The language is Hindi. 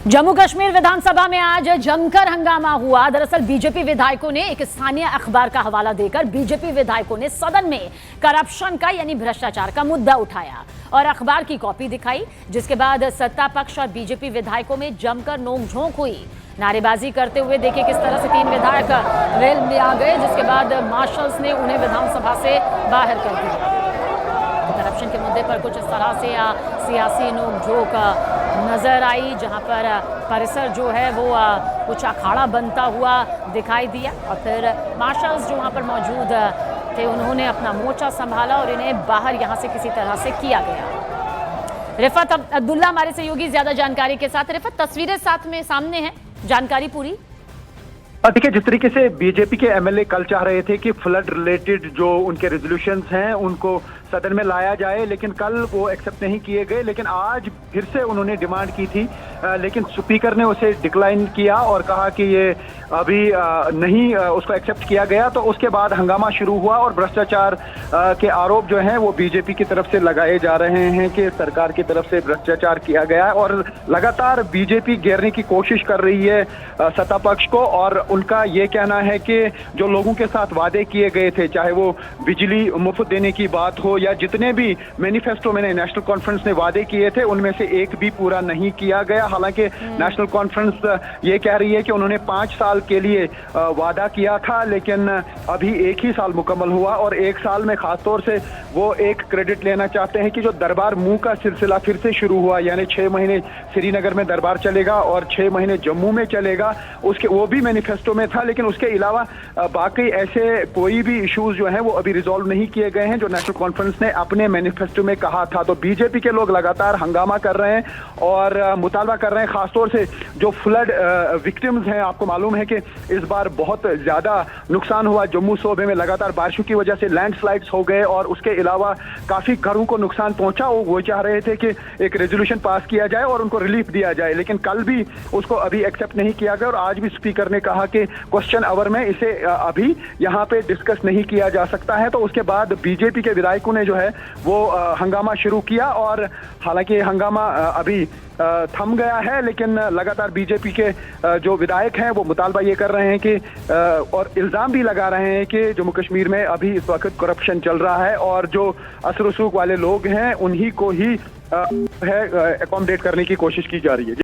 जम्मू कश्मीर विधानसभा में आज जमकर हंगामा हुआ। दरअसल बीजेपी विधायकों ने एक स्थानीय अखबार का हवाला देकर बीजेपी विधायकों ने सदन में करप्शन का यानी भ्रष्टाचार का मुद्दा उठाया और अखबार की कॉपी दिखाई, जिसके बाद सत्ता पक्ष और बीजेपी विधायकों में जमकर नोकझोंक हुई। नारेबाजी करते हुए देखिए किस तरह से 3 विधायक रेल में आ गए, जिसके बाद मार्शल्स ने उन्हें विधानसभा से बाहर कर दिया। करप्शन के मुद्दे पर कुछ इस तरह से सियासी नोकझोंक नजर आई, जहां पर परिसर जो है वो कुछ अखाड़ा बनता हुआ दिखाई दिया और फिर मार्शल्स जो वहां पर मौजूद थे उन्होंने अपना मोर्चा संभाला और इन्हें बाहर यहां से किसी तरह से किया गया। रिफत अब्दुल्ला हमारे सहयोगी ज्यादा जानकारी के साथ। रिफत, तस्वीरें साथ में सामने हैं, जानकारी पूरी। देखिए, जिस तरीके से बीजेपी के एमएलए कल चाह रहे थे कि फ्लड रिलेटेड जो उनके रेजोल्यूशंस हैं उनको सदन में लाया जाए, लेकिन कल वो एक्सेप्ट नहीं किए गए, लेकिन आज फिर से उन्होंने डिमांड की थी, लेकिन स्पीकर ने उसे डिक्लाइन किया और कहा कि ये अभी नहीं उसको एक्सेप्ट किया गया। तो उसके बाद हंगामा शुरू हुआ और भ्रष्टाचार के आरोप जो हैं वो बीजेपी की तरफ से लगाए जा रहे हैं कि सरकार की तरफ से भ्रष्टाचार किया गया है और लगातार बीजेपी घेरने की कोशिश कर रही है सत्ता पक्ष को। और उनका ये कहना है कि जो लोगों के साथ वादे किए गए थे, चाहे वो बिजली मुफ्त देने की बात हो या जितने भी मैनिफेस्टो में नेशनल कॉन्फ्रेंस ने वादे किए थे, उनमें से एक भी पूरा नहीं किया गया। हालांकि नेशनल कॉन्फ्रेंस ये कह रही है कि उन्होंने 5 साल के लिए वादा किया था, लेकिन अभी 1 ही साल मुकम्मल हुआ और 1 साल में खासतौर से वो एक क्रेडिट लेना चाहते हैं कि जो दरबार मुंह का सिलसिला फिर से शुरू हुआ, यानी 6 महीने श्रीनगर में दरबार चलेगा और 6 महीने जम्मू में चलेगा, उसके वो भी मैनिफेस्टो में था, लेकिन उसके अलावा बाकी ऐसे कोई भी इश्यूज जो हैं वो अभी रिजॉल्व नहीं किए गए हैं जो नेशनल कॉन्फ्रेंस ने अपने मैनिफेस्टो में कहा था। तो बीजेपी के लोग लगातार हंगामा कर रहे हैं और मुतालबा कर रहे हैं, खासतौर से जो फ्लड विक्टिम्स हैं। आपको मालूम है कि इस बार बहुत ज्यादा नुकसान हुआ जम्मू सूबे में, लगातार बारिशों की वजह से लैंडस्लाइड्स हो गए और उसके अलावा काफी घरों को नुकसान पहुंचा। वो चाह रहे थे कि एक रेजोल्यूशन पास किया जाए और उनको रिलीफ दिया जाए, लेकिन कल भी उसको अभी एक्सेप्ट नहीं किया गया और आज भी स्पीकर ने कहा कि क्वेश्चन आवर में इसे अभी यहाँ पे डिस्कस नहीं किया जा सकता है। तो उसके बाद बीजेपी के विधायकों ने जो है वो हंगामा शुरू किया और हालांकि हंगामा अभी थम गया है, लेकिन लगातार बीजेपी के जो विधायक हैं वो मुतालबा ये कर रहे हैं कि और इल्जाम भी लगा रहे हैं कि जम्मू कश्मीर में अभी इस वक्त करप्शन चल रहा है और जो असर रसूख वाले लोग हैं उन्हीं को ही है अकोमोडेट करने की कोशिश की जा रही है।